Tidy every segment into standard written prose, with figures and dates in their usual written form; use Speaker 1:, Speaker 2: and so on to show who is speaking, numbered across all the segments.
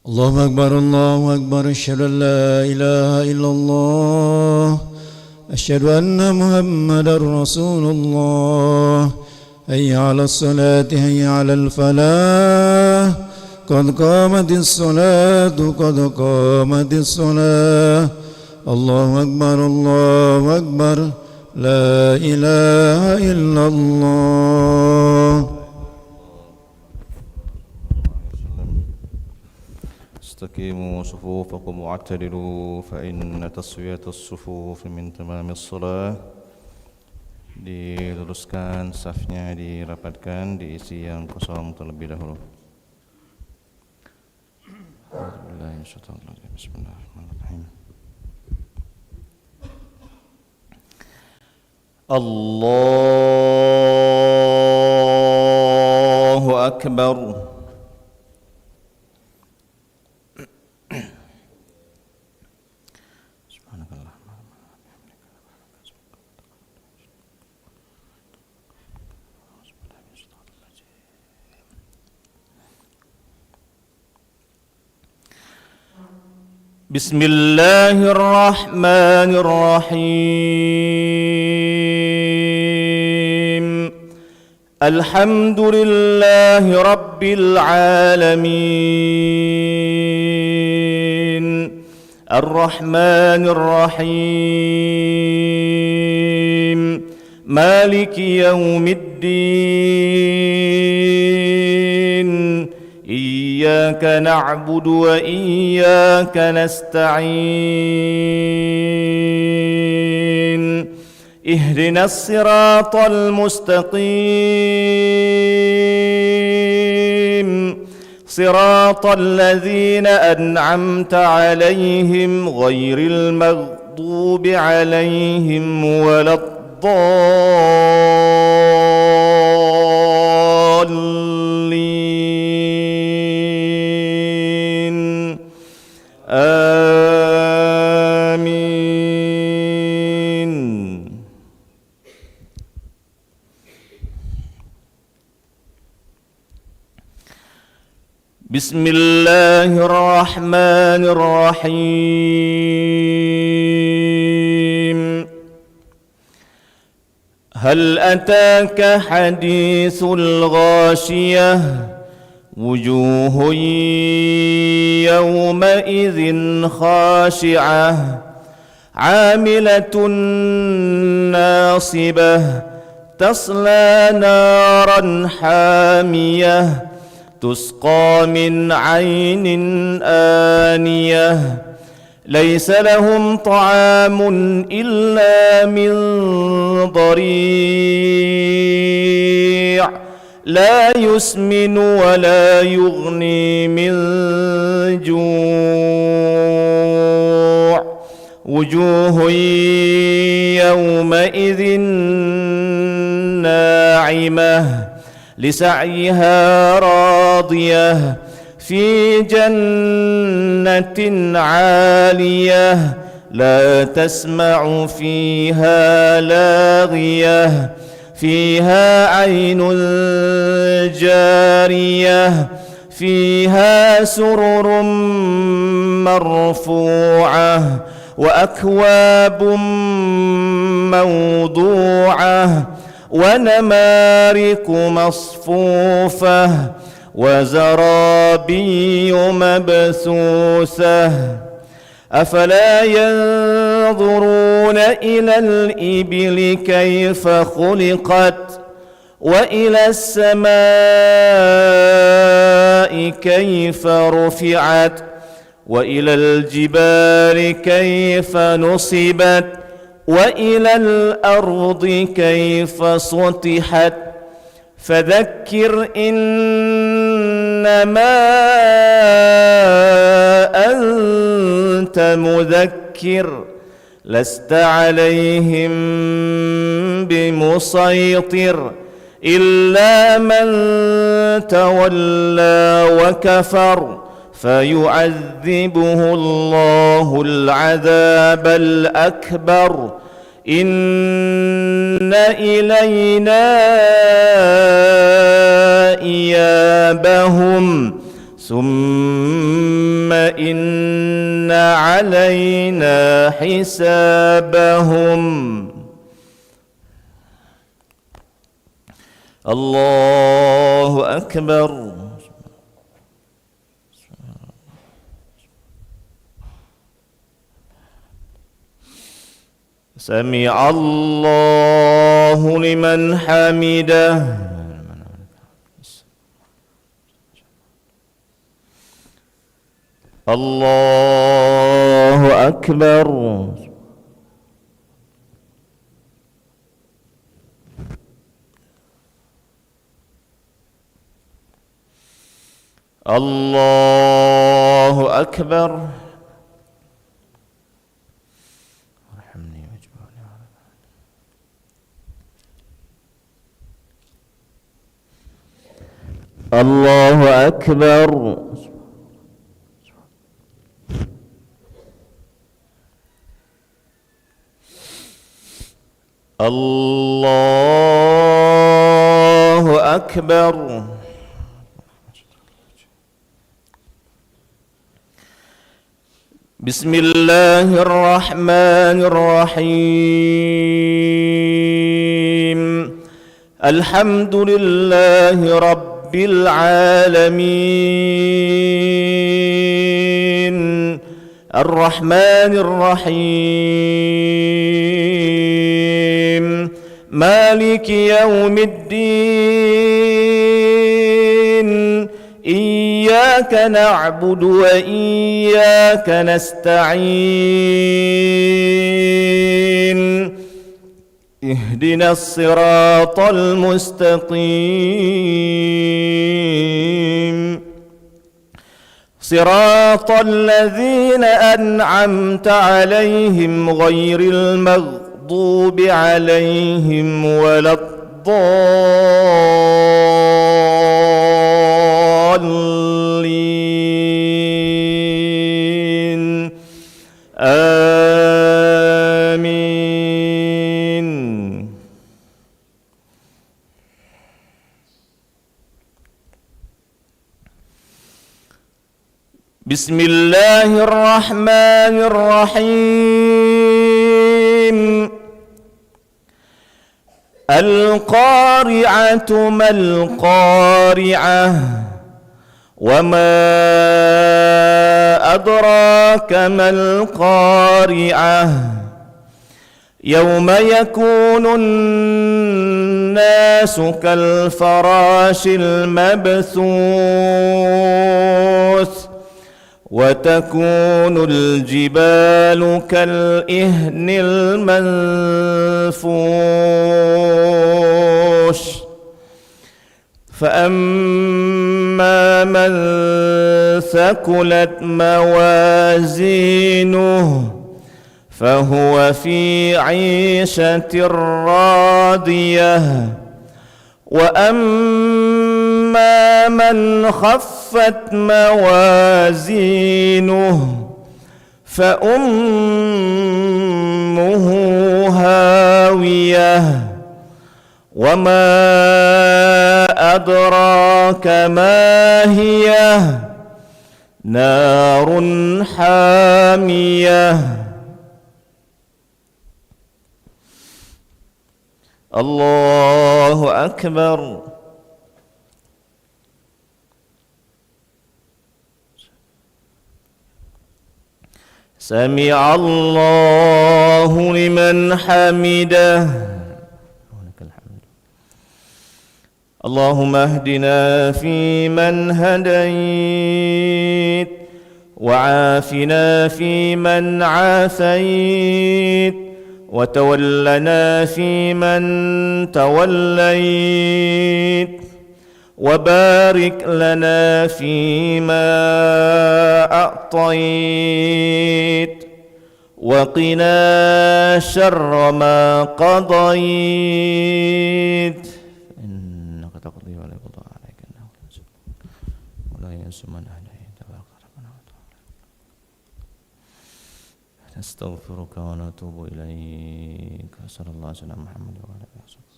Speaker 1: الله أكبر الله أكبر أشهد أن لا إله إلا الله أشهد أن محمدا رسول الله هيا على الصلاة هيا على الفلاح قد قامت الصلاة قد قامت الصلاة الله أكبر لا إله إلا الله.
Speaker 2: استقيموا صفوفكم واعتدلوا فإن تسوية الصفوف من تمام الصلاة. Diluruskan safnya, dirapatkan, diisi yang kosong terlebih dahulu. Bismillahirrahmanirrahim. Allahu Akbar. بسم الله الرحمن الرحيم الحمد لله رب العالمين الرحمن الرحيم مالك يوم الدين إياك نعبد وإياك نستعين اهدنا الصراط المستقيم صراط الذين أنعمت عليهم غير المغضوب عليهم ولا الضالين آمين. بسم الله الرحمن الرحيم هل أتاك حديث الغاشية وجوه يومئذ خاشعة عاملة ناصبة تصلى نارا حامية تسقى من عين آنية ليس لهم طعام إلا من ضريع لا يسمن ولا يغني من جوع وجوه يومئذ ناعمة لسعيها راضية في جنة عالية لا تسمع فيها لاغية فيها عين جارية فيها سرر مرفوعة وأكواب موضوعة ونمارق مصفوفة وزرابي مبثوثة أفلا ينظرون إلى الإبل كيف خلقت وإلى السماء كيف رفعت وإلى الجبال كيف نصبت وإلى الأرض كيف سطحت فذكر إنما أنت مذكر لست عليهم بمسيطر إلا من تولى وكفر فيعذبه الله العذاب الأكبر إن إلينا إيابهم ثم
Speaker 3: إن علينا حسابهم الله أكبر سمع الله لمن حمده الله أكبر الله أكبر الله أكبر الله أكبر بسم الله الرحمن الرحيم الحمد لله رب العالمين الرحمن الرحيم مالك يوم الدين إياك نعبد وإياك نستعين اهدنا الصراط المستقيم صراط الذين أنعمت عليهم غير المغضوب عليهم ولا الضالين آمين بسم الله الرحمن الرحيم القارعة ما القارعة وما أدراك ما القارعة يوم يكون الناس كالفراش المبثوث وتكون الجبال كالإهن المنفوش فأما من ثقلت موازينه فهو في عيشة راضية وأما من خفت موازينه فأمه هاوية وما أدراك ما هي نار حامية الله أكبر سمع الله لمن حمده اللهم اهدنا فيمن هديت وعافنا فيمن عافيت وتولنا فيمن توليت وبارك لنا فيما أعطيت وقنا شر ما قضيت إنك تقضي ولا يقضى عليك إنه ولا ينسى من هديت تبارك ربنا وتعالى نستغفرك ونتوب إليك صلى الله عليه وسلم محمد وعلى آله وصحبه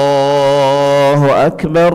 Speaker 3: الله أكبر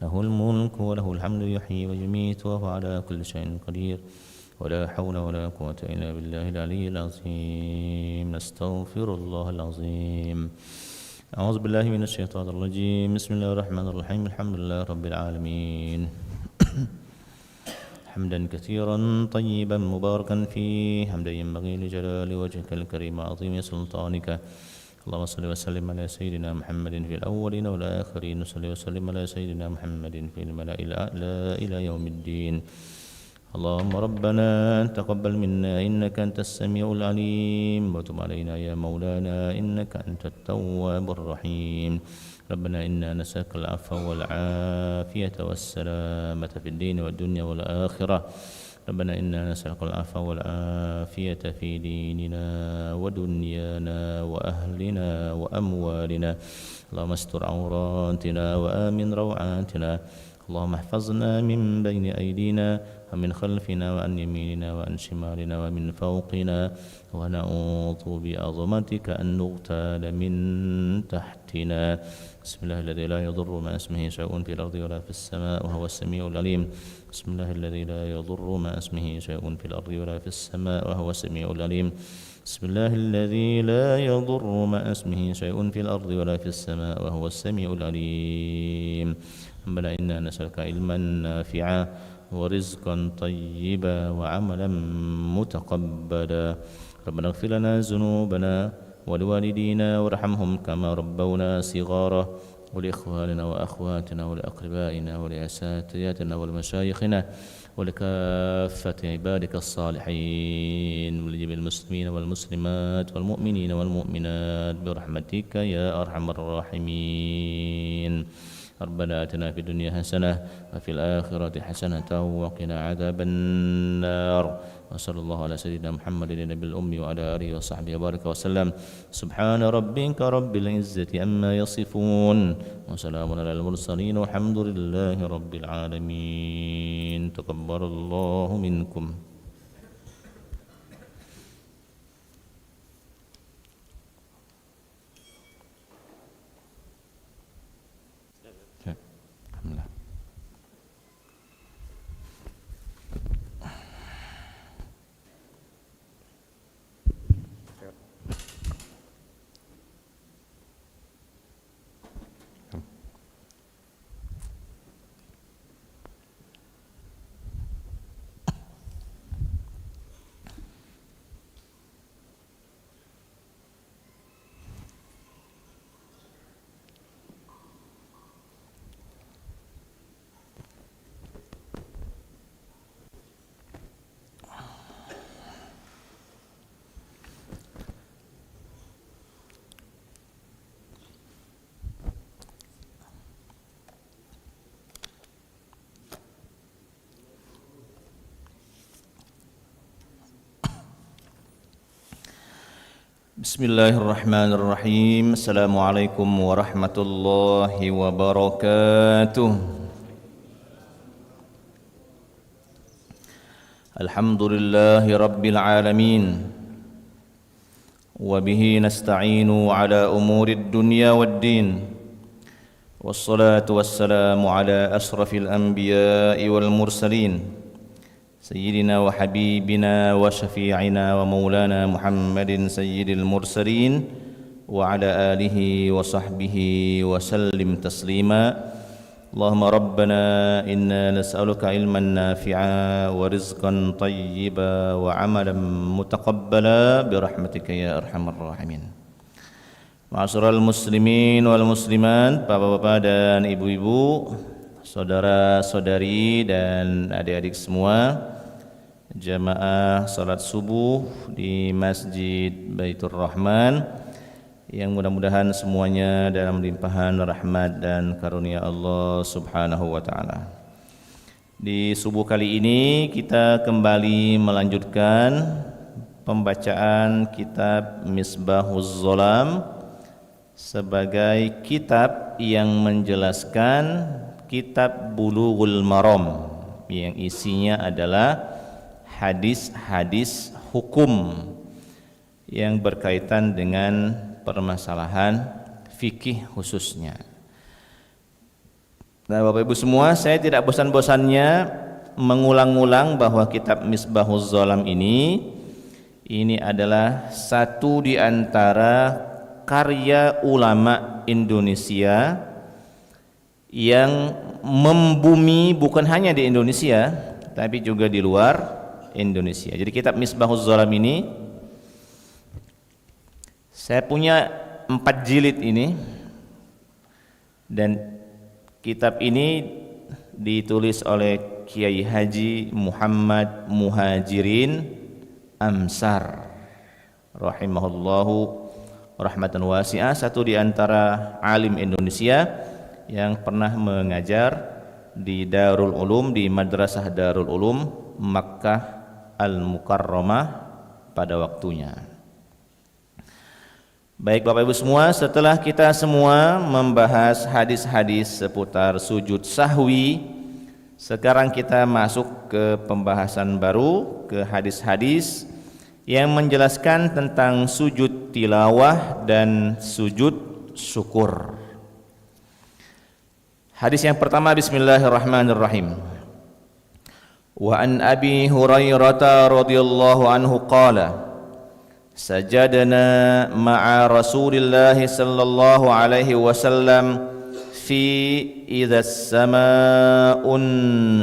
Speaker 3: له الملك وله الحمد يحيي ويميت وهو على كل شيء قدير ولا حول ولا قوة إلا بالله العلي العظيم. نستغفر الله العظيم. أعوذ بالله من الشيطان الرجيم. بسم الله الرحمن الرحيم. الحمد لله رب العالمين حمدا كثيرا طيبا مباركا فيه، حمدا ينبغي لجلال وجهك الكريم وعظيم سلطانك. اللهم صل وسلم على سيدنا محمد في الأولين والآخرين، وصل وسلم على سيدنا محمد في الملأ الأعلى إلى يوم الدين. اللهم ربنا تقبل منا إنك أنت السميع العليم، وتب علينا يا مولانا إنك أنت التواب الرحيم. ربنا إنا نسألك العفو والعافية والسلامة في الدين والدنيا والآخرة. ربنا إنا نسألك العفو والعافية في ديننا ودنيانا وأهلنا وأموالنا. اللهم استر عوراتنا وآمن روعاتنا. اللهم احفظنا من بين أيدينا ومن خلفنا وعن يميننا وعن شمالنا ومن فوقنا، ونعوذ بعظمتك أن نغتال من تحتنا. بسم الله الذي لا يضر مع اسمه شيء في الأرض ولا في السماء وهو السميع العليم. بسم الله الذي لا يضر مع اسمه شيء في الأرض ولا في السماء وهو السميع العليم. بسم الله الذي لا يضر مع اسمه شيء في الأرض ولا في السماء وهو السميع العليم. ربنا إنا نسألك علما نافعا ورزقا طيبا وعملا متقبلا. ربنا اغفر لنا ذنوبنا ولوالدينا وارحمهم كما ربونا صغارا، ولإخواننا وأخواتنا ولأقربائنا ولأساتذتنا ولمشايخنا ولكافة عبادك الصالحين ولجميع المسلمين والمسلمات والمؤمنين والمؤمنات برحمتك يا أرحم الراحمين. ربنا آتنا في الدنيا حسنة وفي الآخرة حسنة وقنا عذاب النار. وصلى الله على سيدنا محمد النبي الأمي وعلى آله وصحبه وبارك وسلم. سبحان ربك رب العزة عما يصفون وسلام على المرسلين والحمد لله رب العالمين. تقبل الله منكم. Bismillahirrahmanirrahim. Assalamualaikum warahmatullahi wabarakatuh. Alhamdulillahi rabbil alamin. Wabihi nasta'inu ala umurid dunya waddin. Wassalatu wassalamu ala asrafil anbiya'i wal mursalin, سيدنا وحبيبنا وشفيعنا ومولانا محمد سيد المرسلين وعلى آله وصحبه وسلم تسليما. اللهم ربنا إنا نسألك علما نافعا ورزقا طيبا وعملا متقبلا برحمتك يا أرحم الراحمين. Ma'asyiral muslimin wal muslimat, bapak-bapak dan ibu-ibu, saudara-saudari dan adik-adik semua, jamaah salat subuh di Masjid Baitur Rahman yang mudah-mudahan semuanya dalam limpahan rahmat dan karunia Allah Subhanahu wa taala. Di subuh kali ini kita kembali melanjutkan pembacaan kitab Misbahuz Zolam sebagai kitab yang menjelaskan kitab Bulughul Maram yang isinya adalah hadis-hadis hukum yang berkaitan dengan permasalahan fikih khususnya. Nah, Bapak Ibu semua, saya tidak bosan-bosannya mengulang-ulang bahwa kitab Misbahuz Zalam ini adalah satu di antara karya ulama Indonesia yang membumi bukan hanya di Indonesia tapi juga di luar Indonesia. Jadi kitab Misbahuz Zalam ini saya punya 4 jilid ini, dan kitab ini ditulis oleh Kiai Haji Muhammad Muhajirin Amsar rahimahullahu rahmatan wasi'ah, satu di antara alim Indonesia yang pernah mengajar di Darul Ulum, di Madrasah Darul Ulum Makkah Al-Mukarramah pada waktunya. Baik Bapak Ibu semua, setelah kita semua membahas hadis-hadis seputar sujud sahwi, sekarang kita masuk ke pembahasan baru, ke hadis-hadis yang menjelaskan tentang sujud tilawah dan sujud syukur. Hadis yang pertama, bismillahirrahmanirrahim. Wa an Abi Hurairah radhiyallahu anhu qala sajadna ma'a Rasulillah sallallahu alaihi wasallam fi idza as-samaa'un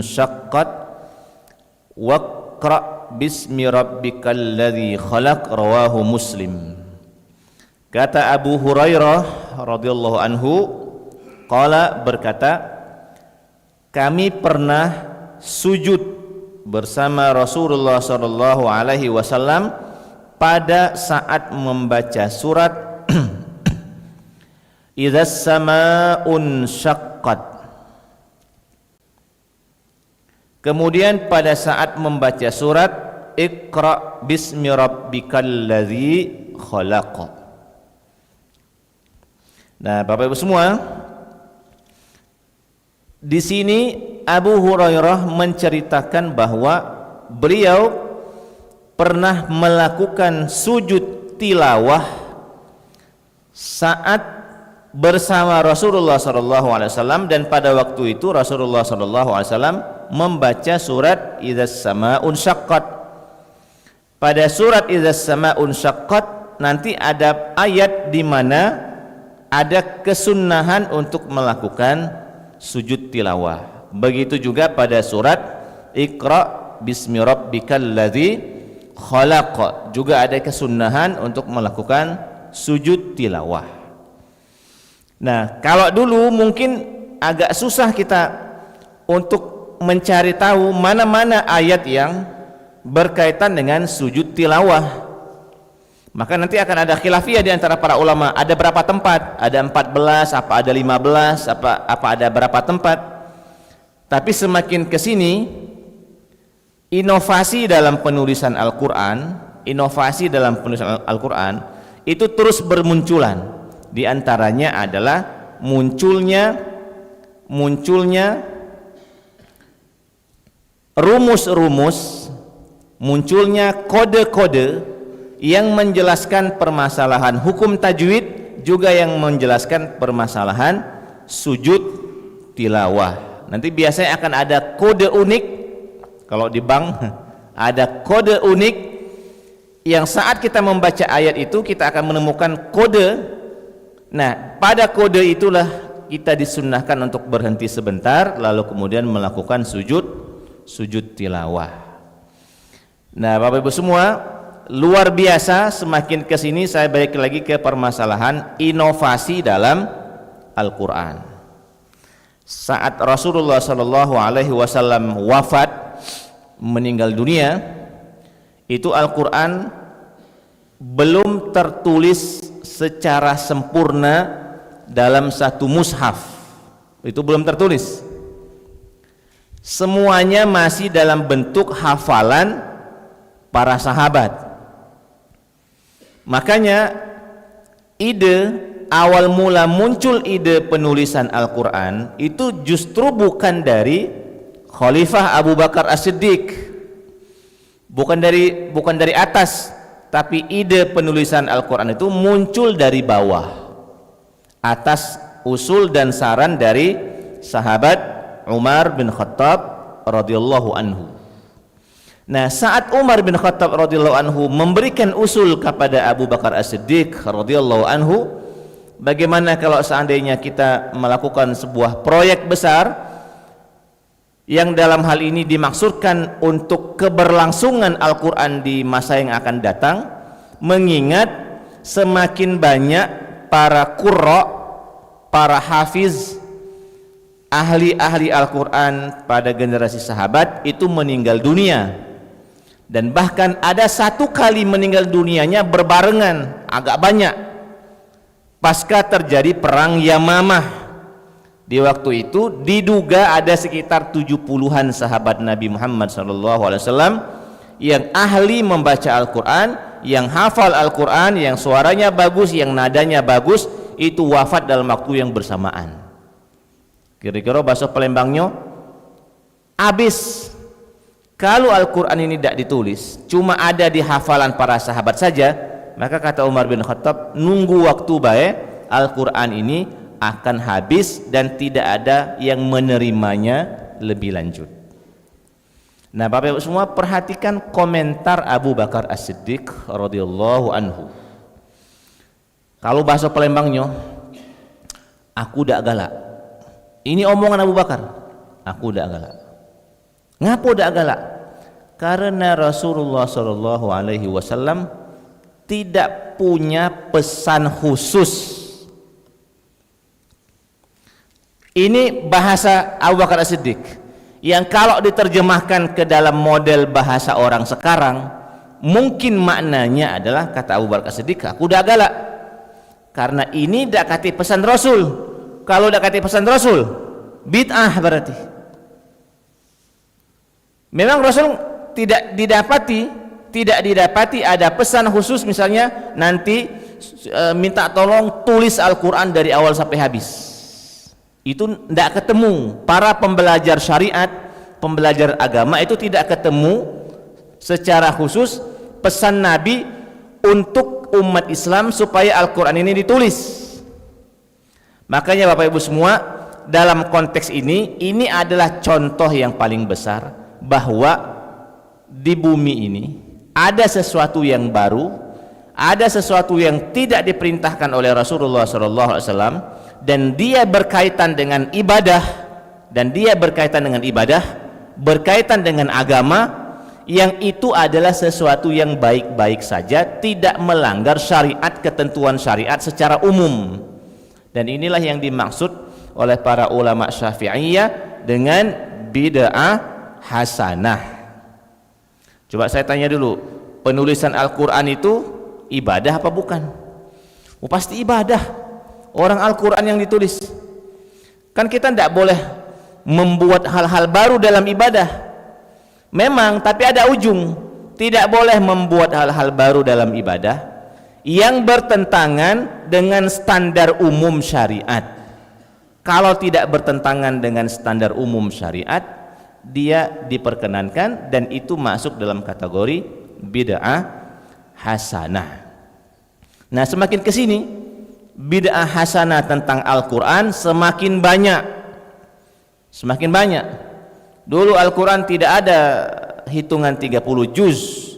Speaker 3: syaqqat waqra bismi rabbikal ladzi khalaq, rawahu Muslim. Kata Abu Hurairah radhiyallahu anhu, qala, berkata, kami pernah sujud bersama Rasulullah sallallahu alaihi wasallam pada saat membaca surat Idzas samaa'un syaqqat. Kemudian pada saat membaca surat Iqra bismi rabbikal ladzi khalaq. Nah, Bapak Ibu semua, di sini Abu Hurairah menceritakan bahwa beliau pernah melakukan sujud tilawah saat bersama Rasulullah SAW, dan pada waktu itu Rasulullah SAW membaca surat Idzas samaa'un syaqqat. Pada surat Idzas samaa'un syaqqat nanti ada ayat di mana ada kesunnahan untuk melakukan sujud tilawah. Begitu juga pada surat Iqra bismi rabbikal ladzi khalaq, juga ada kesunnahan untuk melakukan sujud tilawah. Nah, kalau dulu mungkin agak susah kita untuk mencari tahu mana-mana ayat yang berkaitan dengan sujud tilawah. Maka nanti akan ada khilafiyah di antara para ulama, ada berapa tempat, ada 14, apa ada 15, apa ada berapa tempat. Tapi semakin ke sini, inovasi dalam penulisan Al-Qur'an, itu terus bermunculan. Di antaranya adalah munculnya rumus-rumus, munculnya kode-kode yang menjelaskan permasalahan hukum tajwid, juga yang menjelaskan permasalahan sujud tilawah. Nanti biasanya akan ada kode unik. Kalau di bank ada kode unik yang saat kita membaca ayat itu kita akan menemukan kode. Nah, pada kode itulah kita disunnahkan untuk berhenti sebentar lalu kemudian melakukan sujud tilawah. Nah, Bapak Ibu semua, luar biasa. Semakin ke sini saya balik lagi ke permasalahan inovasi dalam Al-Qur'an. Saat Rasulullah sallallahu alaihi wasallam wafat, meninggal dunia, itu Al-Qur'an belum tertulis secara sempurna dalam satu mushaf. Itu belum tertulis. Semuanya masih dalam bentuk hafalan para sahabat. Makanya awal mula muncul ide penulisan Al-Qur'an itu justru bukan dari Khalifah Abu Bakar As-Siddiq, bukan dari atas, tapi ide penulisan Al-Qur'an itu muncul dari bawah atas usul dan saran dari sahabat Umar bin Khattab radhiyallahu anhu. Nah, saat Umar bin Khattab radhiyallahu anhu memberikan usul kepada Abu Bakar As-Siddiq radhiyallahu anhu, bagaimana kalau seandainya kita melakukan sebuah proyek besar yang dalam hal ini dimaksudkan untuk keberlangsungan Al-Quran di masa yang akan datang, mengingat semakin banyak para qurra, para hafiz, ahli-ahli Al-Quran pada generasi sahabat itu meninggal dunia. Dan bahkan ada satu kali meninggal dunianya berbarengan, agak banyak, pasca terjadi perang Yamamah. Di waktu itu diduga ada sekitar 70-an sahabat Nabi Muhammad SAW yang ahli membaca Al-Quran, yang hafal Al-Quran, yang suaranya bagus, yang nadanya bagus, itu wafat dalam waktu yang bersamaan. Kira-kira bahasa Palembangnya habis. Kalau Al-Quran ini tidak ditulis, cuma ada di hafalan para sahabat saja, maka kata Umar bin Khattab, nunggu waktu baik, Al-Quran ini akan habis dan tidak ada yang menerimanya lebih lanjut. Nah, Bapak Ibu semua, perhatikan komentar Abu Bakar As-Siddiq radhiyallahu anhu. Kalau bahasa Palembangnya, aku dak galak. Ini omongan Abu Bakar, aku dak galak. Ngapo dak galak? Karena Rasulullah sallallahu alaihi wasallam tidak punya pesan khusus. Ini bahasa Abu Bakar As-Siddiq yang kalau diterjemahkan ke dalam model bahasa orang sekarang, mungkin maknanya adalah, kata Abu Bakar As-Siddiq, aku dak galak. Karena ini dak kati pesan Rasul. Kalau dak kati pesan Rasul, bid'ah berarti. Memang Rasul tidak didapati ada pesan khusus, misalnya nanti minta tolong tulis Al-Quran dari awal sampai habis. Itu tidak ketemu. Para pembelajar syariat, pembelajar agama itu tidak ketemu secara khusus pesan Nabi untuk umat Islam supaya Al-Quran ini ditulis. Makanya Bapak Ibu semua, dalam konteks ini adalah contoh yang paling besar bahwa di bumi ini ada sesuatu yang baru, ada sesuatu yang tidak diperintahkan oleh Rasulullah SAW, dan dia berkaitan dengan ibadah, berkaitan dengan agama, yang itu adalah sesuatu yang baik-baik saja, tidak melanggar syariat, ketentuan syariat secara umum. Dan inilah yang dimaksud oleh para ulama Syafi'iyah dengan bid'ah hasanah. Coba saya tanya dulu, penulisan Al-Quran itu ibadah apa bukan? Oh, pasti ibadah. Orang Al-Quran yang ditulis. Kan kita tidak boleh membuat hal-hal baru dalam ibadah. Memang, tapi ada ujung. Tidak boleh membuat hal-hal baru dalam ibadah yang bertentangan dengan standar umum syariat. Kalau tidak bertentangan dengan standar umum syariat, dia diperkenankan, dan itu masuk dalam kategori bid'ah hasanah. Nah, semakin kesini bid'ah hasanah tentang Al-Quran semakin banyak. Dulu Al-Quran tidak ada hitungan 30 juz.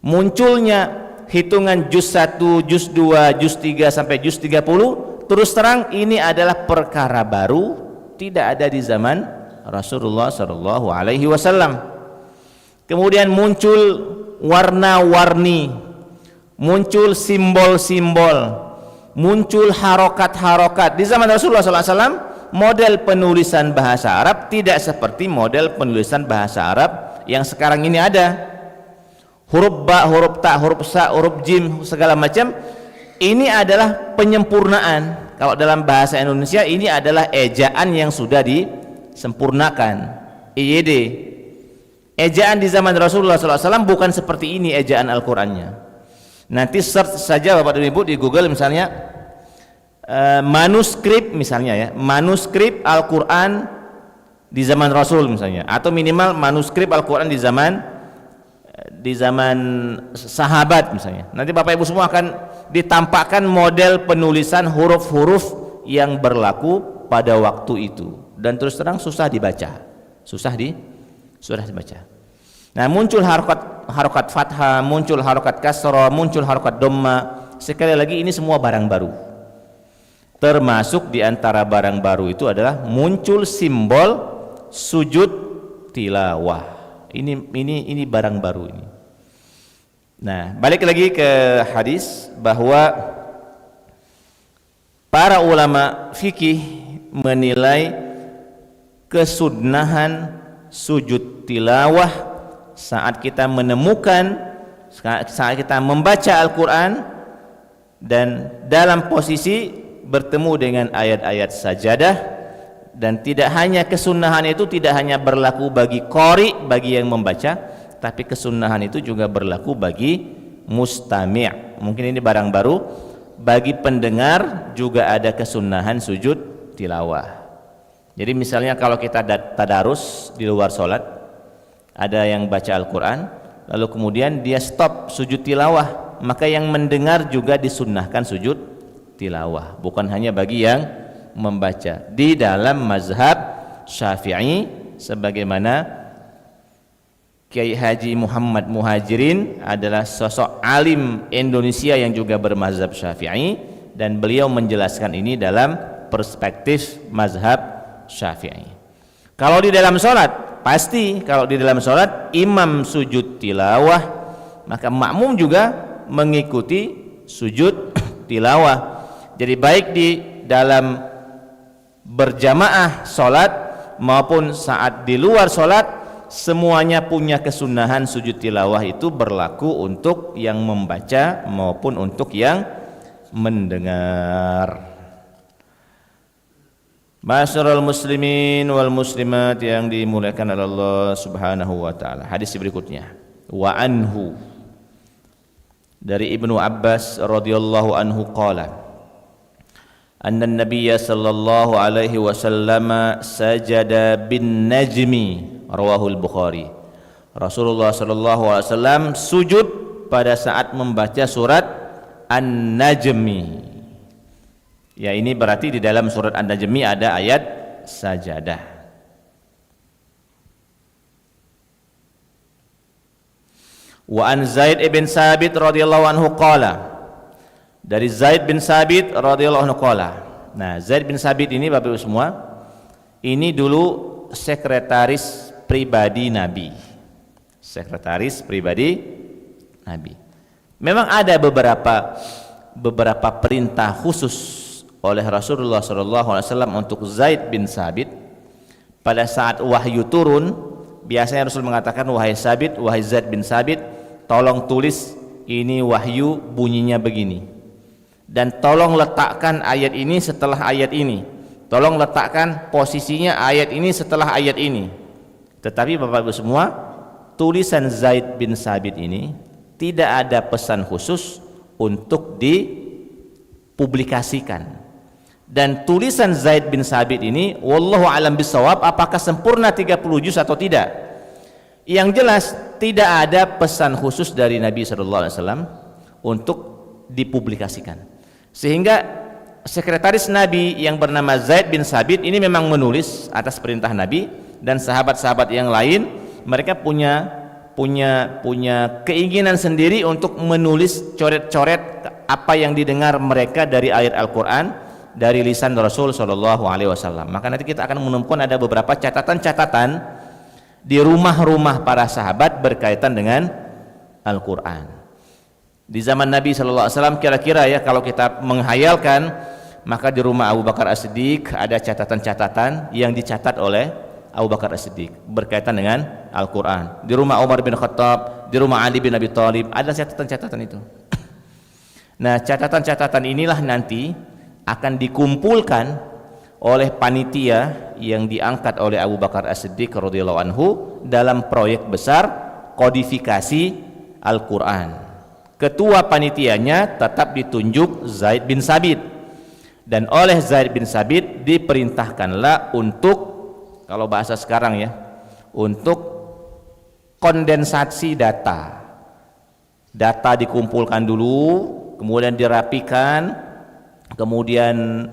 Speaker 3: Munculnya hitungan juz 1, juz 2, juz 3 sampai juz 30. Terus terang ini adalah perkara baru, tidak ada di zaman Rasulullah sallallahu alaihi wasallam. Kemudian muncul warna-warni, muncul simbol-simbol, muncul harokat-harokat. Di zaman Rasulullah sallallahu alaihi wasallam, model penulisan bahasa Arab tidak seperti model penulisan bahasa Arab yang sekarang ini ada. Huruf ba, huruf ta, huruf sa, huruf jim, segala macam. Ini adalah penyempurnaan. Kalau dalam bahasa Indonesia ini adalah ejaan yang sudah disempurnakan, IYD. Ejaan di zaman Rasulullah SAW bukan seperti ini ejaan Al-Qurannya. Nanti search saja Bapak dan Ibu di Google misalnya, manuskrip misalnya ya, manuskrip Al-Quran di zaman Rasul misalnya, atau minimal manuskrip Al-Quran di zaman sahabat misalnya. Nanti Bapak Ibu semua akan ditampakkan model penulisan huruf-huruf yang berlaku pada waktu itu. dan terus terang susah dibaca. Susah dibaca. Nah, muncul harokat fathah, muncul harokat kasrah, muncul harokat dhamma. Sekali lagi ini semua barang baru. Termasuk di antara barang baru itu adalah muncul simbol sujud tilawah. Ini barang baru ini. Nah, balik lagi ke hadis bahwa para ulama fikih menilai kesunnahan sujud tilawah saat kita membaca Al-Quran dan dalam posisi bertemu dengan ayat-ayat sajadah. Dan tidak hanya kesunnahan itu tidak hanya berlaku bagi qari, bagi yang membaca, tapi kesunnahan itu juga berlaku bagi mustami'. Mungkin ini barang baru. Bagi pendengar juga ada kesunnahan sujud tilawah. Jadi misalnya kalau kita tadarus di luar sholat, ada yang baca Al-Quran, lalu kemudian dia stop sujud tilawah, maka yang mendengar juga disunnahkan sujud tilawah, bukan hanya bagi yang membaca. Di dalam mazhab Syafi'i, sebagaimana Kiai Haji Muhammad Muhajirin adalah sosok alim Indonesia yang juga bermazhab Syafi'i, dan beliau menjelaskan ini dalam perspektif mazhab Syafi'i. Kalau di dalam sholat, pasti kalau di dalam sholat imam sujud tilawah, maka makmum juga mengikuti sujud tilawah. Jadi baik di dalam berjamaah sholat maupun saat di luar sholat, semuanya punya kesunahan sujud tilawah. Itu berlaku untuk yang membaca maupun untuk yang mendengar. Masyarul muslimin wal muslimat yang dimuliakan oleh Allah Subhanahu wa taala. Hadis berikutnya, wa anhu, dari Ibnu Abbas radhiyallahu anhu qala, anna an-nabiy sallallahu alaihi wasallam sajada bin najmi, rawahul Bukhari. Rasulullah sallallahu alaihi wasallam sujud pada saat membaca surat An-Najmi. Ya, ini berarti di dalam surat An-Najmi ada ayat sajadah. Wa an Zaid ibn Sabit radhiyallahu anhu qala, dari Zaid bin Sabit radhiyallahu anhu qala. Nah, Zaid bin Sabit ini Bapak Ibu semua, ini dulu sekretaris pribadi Nabi. Sekretaris pribadi Nabi. Memang ada beberapa perintah khusus oleh Rasulullah SAW untuk Zaid bin Sabit. Pada saat wahyu turun, biasanya Rasul mengatakan, wahai Sabit, wahai Zaid bin Sabit, tolong tulis ini wahyu bunyinya begini, dan tolong letakkan ayat ini setelah ayat ini, tolong letakkan posisinya ayat ini setelah ayat ini. Tetapi Bapak Ibu semua, tulisan Zaid bin Sabit ini tidak ada pesan khusus untuk dipublikasikan. Dan tulisan Zaid bin Sabit ini, wallahu alam bisawab, apakah sempurna 30 juz atau tidak? Yang jelas tidak ada pesan khusus dari Nabi SAW untuk dipublikasikan. Sehingga sekretaris Nabi yang bernama Zaid bin Sabit ini memang menulis atas perintah Nabi, dan sahabat-sahabat yang lain mereka punya keinginan sendiri untuk menulis coret-coret apa yang didengar mereka dari ayat Al-Quran, dari lisan Rasul Shallallahu Alaihi Wasallam. Maka nanti kita akan menemukan ada beberapa catatan-catatan di rumah-rumah para sahabat berkaitan dengan Al-Quran. Di zaman Nabi Shallallahu Alaihi Wasallam, kira-kira ya kalau kita menghayalkan, maka di rumah Abu Bakar As-Siddiq ada catatan-catatan yang dicatat oleh Abu Bakar As-Siddiq berkaitan dengan Al-Quran. Di rumah Umar bin Khattab, di rumah Ali bin Abi Thalib ada catatan-catatan itu. Nah, catatan-catatan inilah nanti akan dikumpulkan oleh panitia yang diangkat oleh Abu Bakar As-Siddiq radhiyallahu anhu dalam proyek besar kodifikasi Al-Quran. Ketua panitianya tetap ditunjuk Zaid bin Sabit, dan oleh Zaid bin Sabit diperintahkanlah untuk, kalau bahasa sekarang ya, untuk kondensasi data. Data dikumpulkan dulu, kemudian dirapikan, kemudian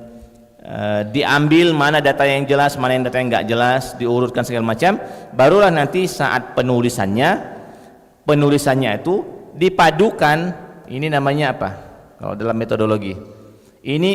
Speaker 3: diambil mana data yang jelas, mana yang data yang nggak jelas, diurutkan segala macam, barulah nanti saat penulisannya itu dipadukan. Ini namanya apa kalau dalam metodologi? Ini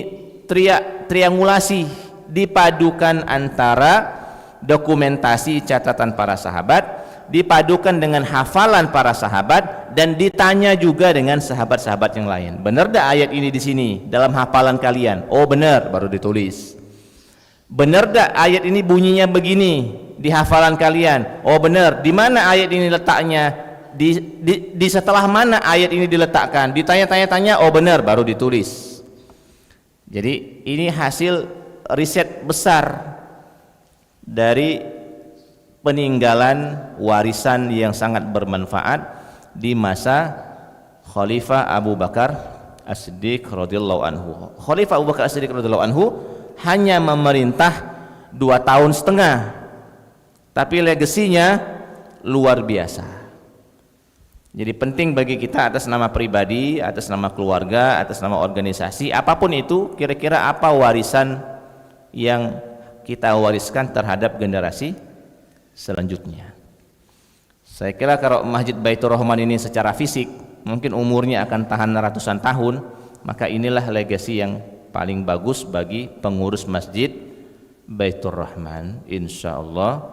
Speaker 3: triangulasi, dipadukan antara dokumentasi catatan para sahabat, dipadukan dengan hafalan para sahabat, dan ditanya juga dengan sahabat-sahabat yang lain. Benar dah ayat ini di sini dalam hafalan kalian? Oh benar, baru ditulis. Benar dah ayat ini bunyinya begini di hafalan kalian? Oh benar. Di mana ayat ini letaknya? Di setelah mana ayat ini diletakkan? Ditanya-tanya, oh benar, baru ditulis. Jadi ini hasil riset besar dari peninggalan warisan yang sangat bermanfaat di masa Khalifah Abu Bakar As-Siddiq radhiyallahu anhu. Khalifah Abu Bakar As-Siddiq radhiyallahu anhu hanya memerintah 2 tahun setengah, tapi legasinya luar biasa. Jadi penting bagi kita atas nama pribadi, atas nama keluarga, atas nama organisasi, apapun itu, kira-kira apa warisan yang kita wariskan terhadap generasi selanjutnya. Saya kira kalau Masjid Baitur Rahman ini secara fisik mungkin umurnya akan tahan ratusan tahun, maka inilah legasi yang paling bagus bagi pengurus Masjid Baitur Rahman. Insya Allah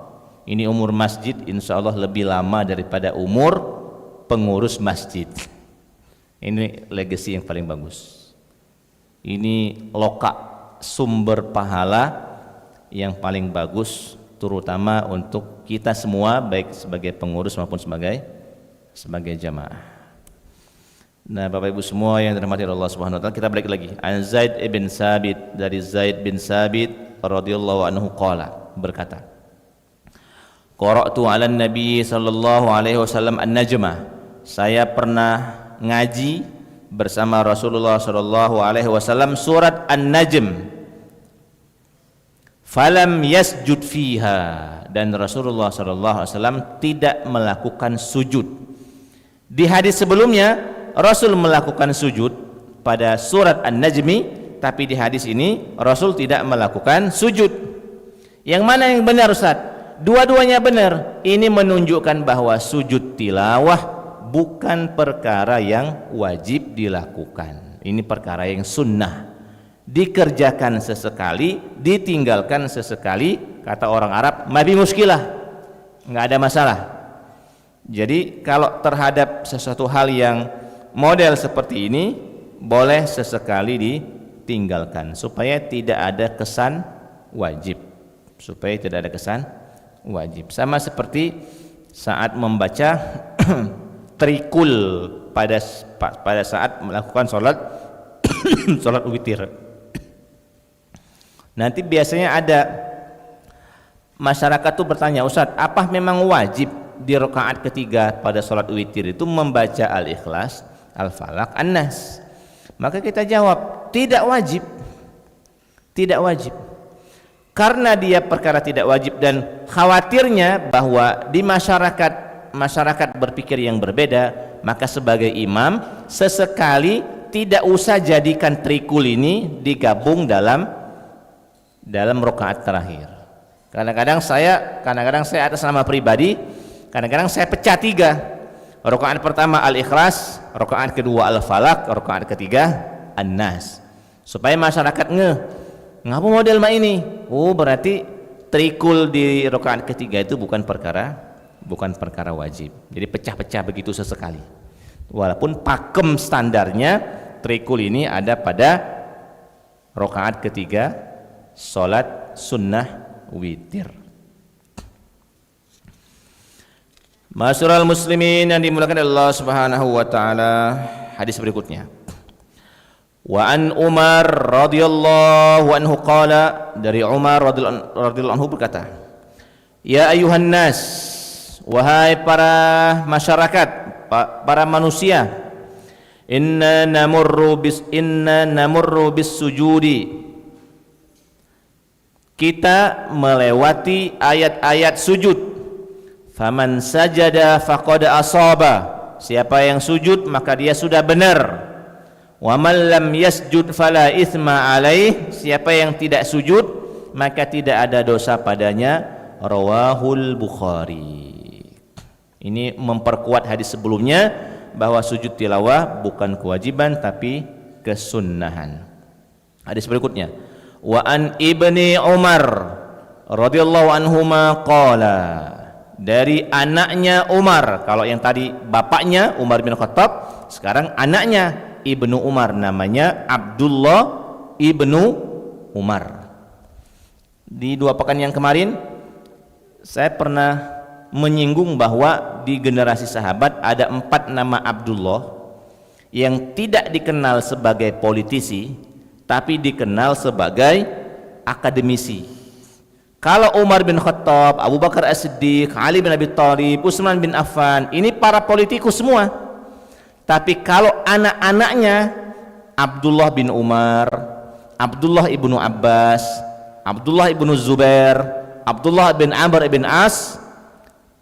Speaker 3: ini umur masjid insya Allah lebih lama daripada umur pengurus masjid. Ini legasi yang paling bagus. Ini lokak sumber pahala yang paling bagus, terutama untuk kita semua, baik sebagai pengurus maupun sebagai jamaah. Nah, Bapak Ibu semua yang dirahmati Allah Subhanahu wa taala, kita balik lagi. An Zaid bin Sabit, dari Zaid bin Sabit radhiyallahu anhu qala, berkata, qara'tu 'ala Nabi sallallahu alaihi wasallam an-najma. Saya pernah ngaji bersama Rasulullah sallallahu alaihi wasallam surat An-Najm. Falam yasjud fiha, dan Rasulullah SAW tidak melakukan sujud. Di hadis sebelumnya Rasul melakukan sujud pada surat An-Najmi, tapi di hadis ini Rasul tidak melakukan sujud. Yang mana yang benar Ustaz? Dua-duanya benar. Ini menunjukkan bahwa sujud tilawah bukan perkara yang wajib dilakukan. Ini perkara yang sunnah, dikerjakan sesekali, ditinggalkan sesekali. Kata orang Arab, mabi muskilah, nggak ada masalah. Jadi kalau terhadap sesuatu hal yang model seperti ini, boleh sesekali ditinggalkan supaya tidak ada kesan wajib, sama seperti saat membaca trikul pada saat melakukan sholat witir. Nanti biasanya ada masyarakat tuh bertanya, Ustadz, apa memang wajib di rakaat ketiga pada sholat witir itu membaca Al-Ikhlas, Al-Falaq, An-Nas? Maka kita jawab, tidak wajib. Karena dia perkara tidak wajib, dan khawatirnya bahwa di masyarakat berpikir yang berbeda, maka sebagai imam sesekali tidak usah jadikan trikul ini digabung dalam rakaat terakhir. Kadang-kadang saya atas nama pribadi, kadang-kadang saya pecah 3. Rakaat pertama Al-Ikhlas, rakaat kedua Al-Falaq, rakaat ketiga An-Nas. Supaya masyarakat ngapa model mak ini? Oh, berarti trikul di rakaat ketiga itu bukan perkara wajib. Jadi pecah-pecah begitu sesekali. Walaupun pakem standarnya trikul ini ada pada rakaat ketiga salat sunnah witir. Ma'asyiral muslimin yang dimuliakan Allah Subhanahu wa taala, hadis berikutnya. Wa an Umar radhiyallahu anhu qala, dari Umar radhiyallahu anhu berkata, ya ayuhan nas, wahai para masyarakat, para manusia, inna namurru bis sujudi, kita melewati ayat-ayat sujud. Faman sajada faqad asaba, siapa yang sujud maka dia sudah benar. Wa man lam yasjud fala itsma alaih, siapa yang tidak sujud maka tidak ada dosa padanya. Rawahul Bukhari. Ini memperkuat hadis sebelumnya bahwa sujud tilawah bukan kewajiban tapi kesunnahan. Hadis berikutnya, wa an ibni Umar radhiyallahu anhuma qala, dari anaknya Umar. Kalau yang tadi bapaknya Umar bin Khattab, sekarang anaknya Ibnu Umar, namanya Abdullah Ibnu Umar. Di 2 pekan yang kemarin saya pernah menyinggung bahwa di generasi sahabat ada 4 nama Abdullah yang tidak dikenal sebagai politisi tapi dikenal sebagai akademisi. Kalau Umar bin Khattab, Abu Bakar As-Siddiq, Ali bin Abi Thalib, Utsman bin Affan, ini para politikus semua. Tapi kalau anak-anaknya Abdullah bin Umar, Abdullah ibnu Abbas, Abdullah ibnu Zubair, Abdullah bin Amr bin As,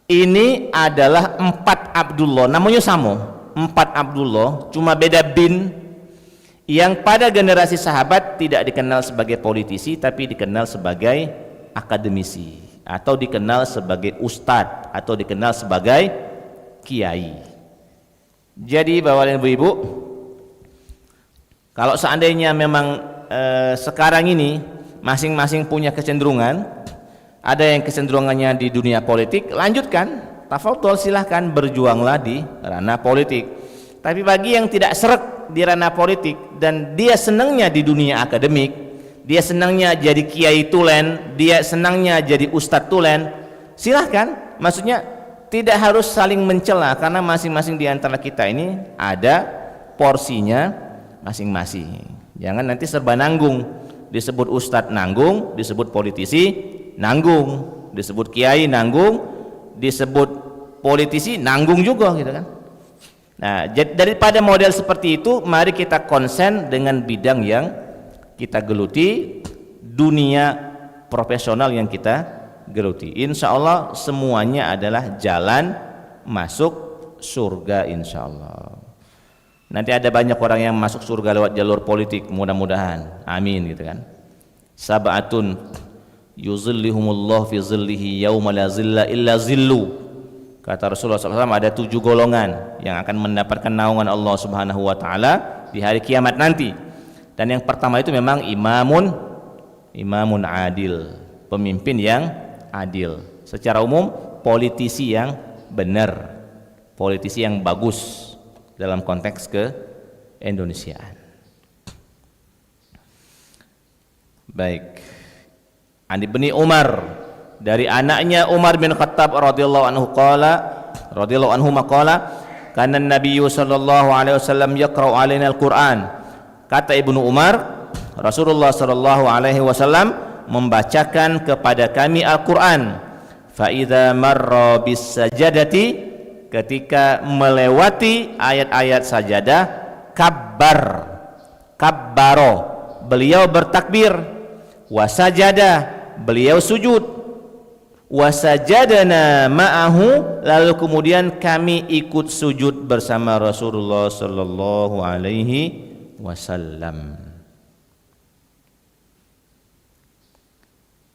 Speaker 3: ini adalah 4 Abdullah, namanya sama, 4 Abdullah, cuma beda bin, yang pada generasi sahabat tidak dikenal sebagai politisi tapi dikenal sebagai akademisi, atau dikenal sebagai ustadz, atau dikenal sebagai kiai. Jadi Bapak dan Ibu-ibu, kalau seandainya memang sekarang ini masing-masing punya kecenderungan, ada yang kecenderungannya di dunia politik, lanjutkan, tafadhol, silahkan berjuanglah di ranah politik. Tapi bagi yang tidak seret di ranah politik dan dia senangnya di dunia akademik, dia senangnya jadi kiai tulen, dia senangnya jadi ustadz tulen, silahkan. Maksudnya tidak harus saling mencela, karena masing-masing di antara kita ini ada porsinya masing-masing. Jangan nanti serba nanggung, disebut ustadz nanggung, disebut politisi nanggung, disebut kiai nanggung, disebut politisi nanggung juga, gitu kan. Nah, daripada model seperti itu, mari kita konsen dengan bidang yang kita geluti, dunia profesional yang kita geluti. Insya Allah semuanya adalah jalan masuk surga, insya Allah. Nanti ada banyak orang yang masuk surga lewat jalur politik, mudah-mudahan, amin, gitu kan. Sab'atun yuzillihumullah fi zillihi yauma la zilla illa zillu. Kata Rasulullah SAW, ada 7 golongan yang akan mendapatkan naungan Allah Subhanahu wa Ta'ala di hari kiamat nanti. Dan yang pertama itu memang imamun adil, pemimpin yang adil. Secara umum politisi yang benar, politisi yang bagus dalam konteks ke-Indonesiaan. Baik, An ibni Umar, dari anaknya Umar bin Khattab radhiyallahu anhu maqala, kana Nabiyyu sallallahu alaihi wasallam yaqra'u alaina al-Qur'an. Kata Ibnu Umar, Rasulullah sallallahu alaihi wasallam membacakan kepada kami Al-Qur'an. Fa idza marra bis sajadati, ketika melewati ayat-ayat sajadah, kabbaro, beliau bertakbir, wasajada, beliau sujud, wasajadana ma'ahu, lalu kemudian kami ikut sujud bersama Rasulullah sallallahu alaihi wasallam.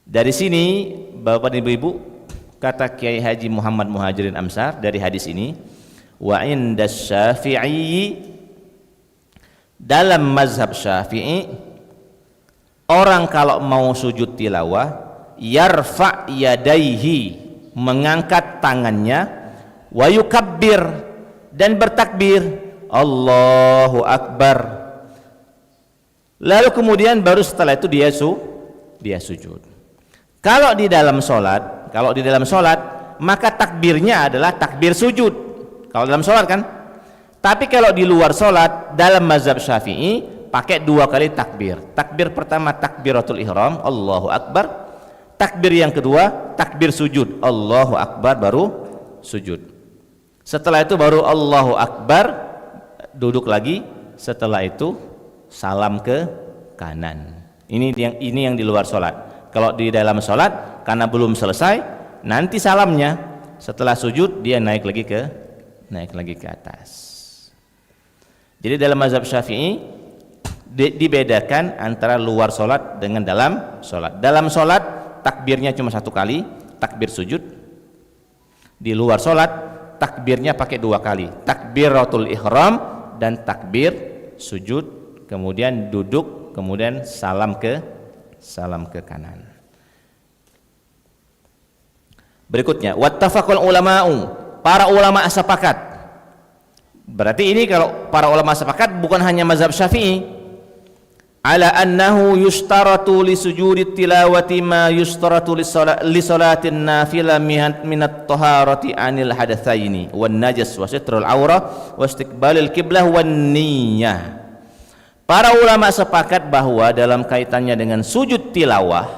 Speaker 3: Dari sini Bapak dan Ibu, kata Kiai Haji Muhammad Muhajirin Amsar dari hadis ini, wa inda Syafi'i, dalam mazhab Syafi'i, orang kalau mau sujud tilawah yarfa yadaihi, mengangkat tangannya, wa yukabbir, dan bertakbir, Allahu Akbar. Lalu kemudian baru setelah itu dia sujud. Kalau di dalam sholat, maka takbirnya adalah takbir sujud. Kalau dalam sholat kan. Tapi kalau di luar sholat, dalam mazhab Syafi'i pakai 2 kali takbir. Takbir pertama takbiratul ihram, Allahu Akbar. Takbir yang kedua takbir sujud, Allahu Akbar, baru sujud. Setelah itu baru Allahu Akbar, duduk lagi. Setelah itu salam ke kanan. Ini yang di luar sholat. Kalau di dalam sholat, karena belum selesai, nanti salamnya setelah sujud dia naik lagi ke atas. Jadi dalam mazhab Syafi'i, dibedakan antara luar sholat dengan dalam sholat. Dalam sholat takbirnya cuma 1 kali, takbir sujud. Di luar sholat takbirnya pakai 2 kali, takbiratul ihram dan takbir sujud, kemudian duduk, kemudian salam ke kanan. Berikutnya, wattafaqul ulama'u, para ulama sepakat. Berarti ini kalau para ulama sepakat bukan hanya mazhab Syafi'i. Ala annahu yustaratu li sujudi tilawati ma yustaratu li salatin nafilah minat taharati anil hadatsaini wan najas wa sitrul aurah wa istiqbalil qiblah wan niyyah. Para ulama sepakat bahwa dalam kaitannya dengan sujud tilawah,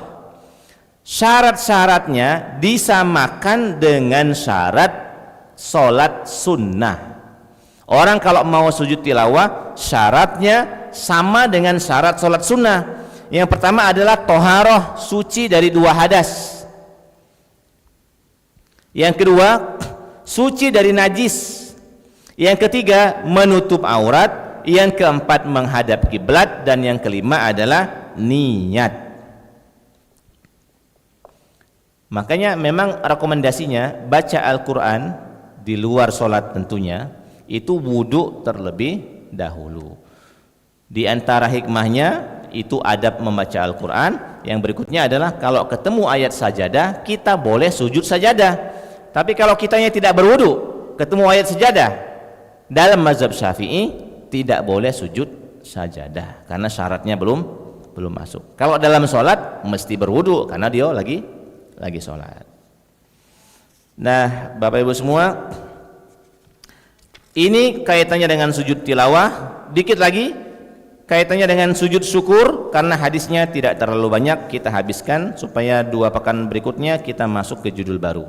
Speaker 3: syarat-syaratnya disamakan dengan syarat solat sunnah. Orang kalau mau sujud tilawah syaratnya sama dengan syarat solat sunnah. Yang pertama adalah toharoh, suci dari 2 hadas. Yang kedua, suci dari najis. Yang ketiga, menutup aurat. Yang keempat, menghadap kiblat. Dan yang kelima adalah niat. Makanya memang rekomendasinya baca Al-Quran di luar solat tentunya, itu wudhu terlebih dahulu. Di antara hikmahnya itu adab membaca Al-Quran. Yang berikutnya adalah kalau ketemu ayat sajadah, kita boleh sujud sajadah. Tapi kalau kitanya tidak berwudu, ketemu ayat sajadah, dalam mazhab Syafi'i tidak boleh sujud sajadah karena syaratnya belum masuk. Kalau dalam sholat mesti berwudu karena dia lagi sholat. Nah, Bapak Ibu semua, ini kaitannya dengan sujud tilawah. Dikit lagi kaitannya dengan sujud syukur, karena hadisnya tidak terlalu banyak, kita habiskan supaya 2 pekan berikutnya kita masuk ke judul baru.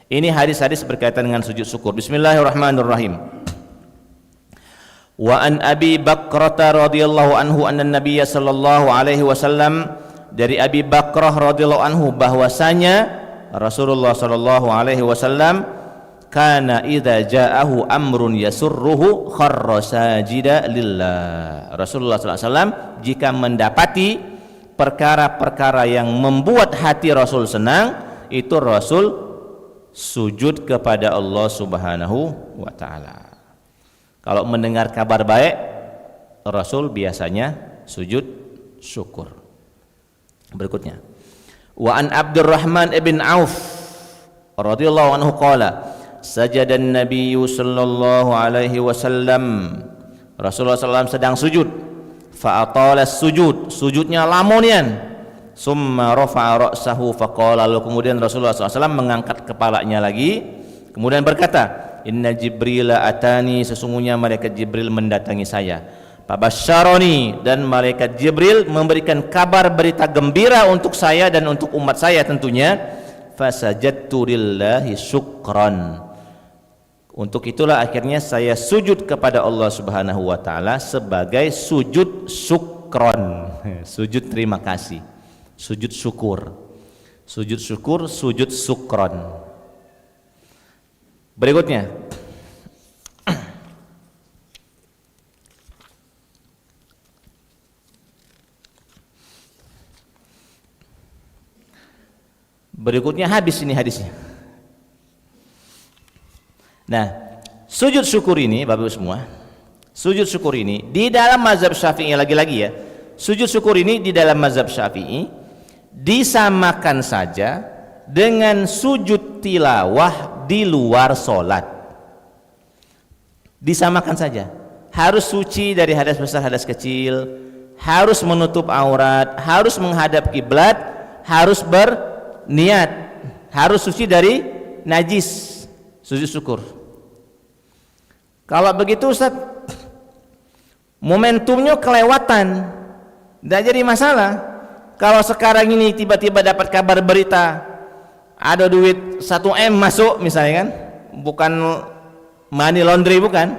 Speaker 3: Ini hadis-hadis berkaitan dengan sujud syukur. Bismillahirrahmanirrahim. Wa an Abi Bakrah radhiyallahu anhu anna Nabiyya sallallahu alaihi wasallam, dari Abi Bakrah radhiyallahu anhu bahwasanya Rasulullah sallallahu alaihi wasallam kana idza ja'ahu amrun yasurruhu kharra sajida lillah. Rasulullah sallallahu alaihi wasallam jika mendapati perkara-perkara yang membuat hati Rasul senang, itu Rasul sujud kepada Allah Subhanahu wa taala. Kalau mendengar kabar baik, Rasul biasanya sujud syukur. Berikutnya, wa an Abdurrahman ibn Auf radhiyallahu anhu qala sajadan nabiyyu sallallahu alaihi wasallam, Rasulullah SAW sedang sujud, fa atala sujud, sujudnya lamonian, summa rafa'a ra'sahu faqala, lalu kemudian Rasulullah SAW mengangkat kepalanya lagi, kemudian berkata, inna Jibril atani, sesungguhnya malaikat Jibril mendatangi saya, fabasyaroni, dan malaikat Jibril memberikan kabar berita gembira untuk saya dan untuk umat saya tentunya, fasajadtu lillahi syukran. Untuk itulah akhirnya saya sujud kepada Allah Subhanahu wa taala sebagai sujud syukron, sujud terima kasih, sujud syukur. Sujud syukur, sujud syukron. Berikutnya, habis ini hadisnya. Nah, sujud syukur ini Bapak Ibu semua, sujud syukur ini di dalam mazhab Syafi'i, lagi-lagi ya, sujud syukur ini di dalam mazhab Syafi'i disamakan saja dengan sujud tilawah di luar sholat. Disamakan saja, harus suci dari hadas besar hadas kecil, harus menutup aurat, harus menghadap kiblat, harus berniat, harus suci dari najis. Sujud syukur. Kalau begitu Ustaz, momentumnya kelewatan, tidak jadi masalah. Kalau sekarang ini tiba-tiba dapat kabar berita ada duit 1M masuk misalnya kan, bukan money laundry, bukan,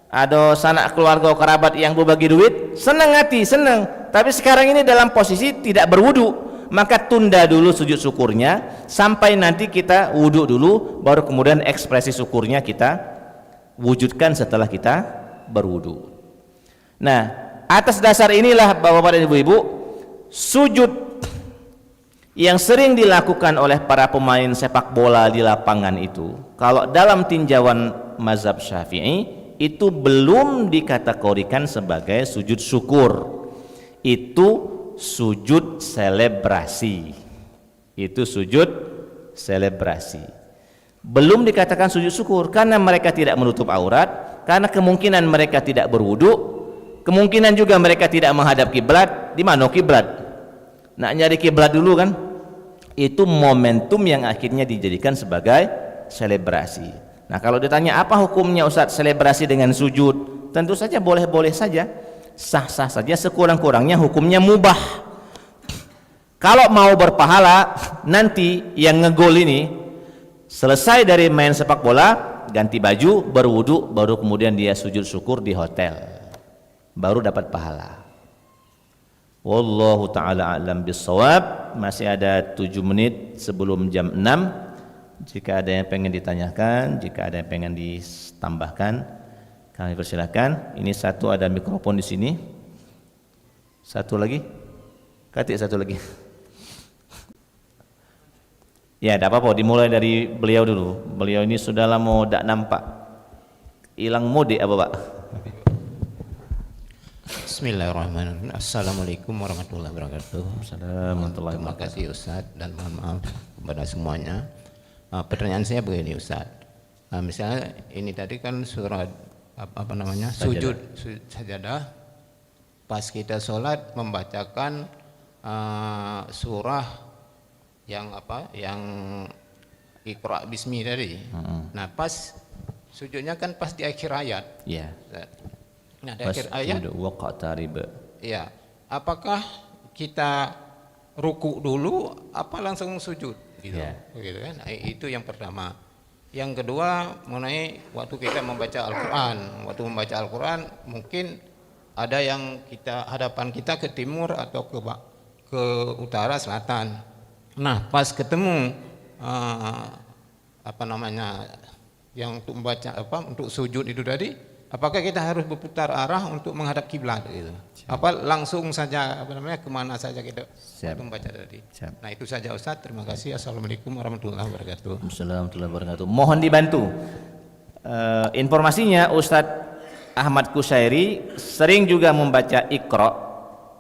Speaker 3: ada sanak keluarga kerabat yang berbagi duit, senang hati, senang. Tapi sekarang ini dalam posisi tidak berwudu, maka tunda dulu sujud syukurnya sampai nanti kita wudu dulu, baru kemudian ekspresi syukurnya kita wujudkan setelah kita berwudu. Nah, atas dasar inilah Bapak-bapak dan Ibu-ibu, sujud yang sering dilakukan oleh para pemain sepak bola di lapangan itu, kalau dalam tinjauan mazhab Syafi'i itu belum dikategorikan sebagai sujud syukur, itu sujud selebrasi. Itu sujud selebrasi, belum dikatakan sujud syukur, karena mereka tidak menutup aurat, karena kemungkinan mereka tidak berwudu, kemungkinan juga mereka tidak menghadap kiblat. Di mana kiblat? Nak nyari kiblat dulu kan. Itu momentum yang akhirnya dijadikan sebagai selebrasi. Nah, kalau ditanya apa hukumnya Ustadz selebrasi dengan sujud, tentu saja boleh-boleh saja, sah-sah saja, sekurang-kurangnya hukumnya mubah. Kalau mau berpahala, nanti yang ngegol ini selesai dari main sepak bola, ganti baju, berwudu, baru kemudian dia sujud syukur di hotel, baru dapat pahala. Wallahu ta'ala a'lam bissawab. Masih ada 7 menit sebelum jam 6. Jika ada yang pengen ditanyakan, jika ada yang pengen ditambahkan, kami persilakan. Ini satu ada mikrofon di sini. Satu lagi. Katik satu lagi. Ya, tidak apa-apa, dimulai dari beliau dulu. Beliau ini sudah lama tidak nampak. Hilang mode apa, Pak?
Speaker 4: Bismillahirrahmanirrahim. Assalamualaikum warahmatullahi wabarakatuh.
Speaker 3: Assalamualaikum.
Speaker 4: Terima kasih Ustaz, dan mohon maaf kepada semuanya. Pertanyaan saya begini Ustaz. Misalnya ini tadi kan surat apa namanya? Sujud sajadah. Pas kita sholat membacakan surah yang apa? Yang Iqra bismi tadi. Nah, pas sujudnya kan pas di akhir ayat.
Speaker 3: Iya.
Speaker 4: Nah, di akhir ayat
Speaker 3: waqtarib.
Speaker 4: Iya. Apakah kita ruku dulu apa langsung sujud gitu?
Speaker 3: Ya.
Speaker 4: Begitu kan? Nah, itu yang pertama. Yang kedua mengenai waktu kita membaca Al-Qur'an. Waktu membaca Al-Qur'an mungkin ada yang hadapan kita ke timur atau ke utara selatan. Nah, pas ketemu apa namanya yang untuk membaca untuk sujud itu tadi, apakah kita harus berputar arah untuk menghadap kiblat gitu? Apa langsung saja kemana saja kita membaca tadi? Nah, itu saja Ustaz. Terima kasih. Assalamualaikum warahmatullahi wabarakatuh.
Speaker 3: Assalamualaikum warahmatullahi wabarakatuh. Mohon dibantu informasinya. Ustadz Ahmad Kushairi sering juga membaca Iqra,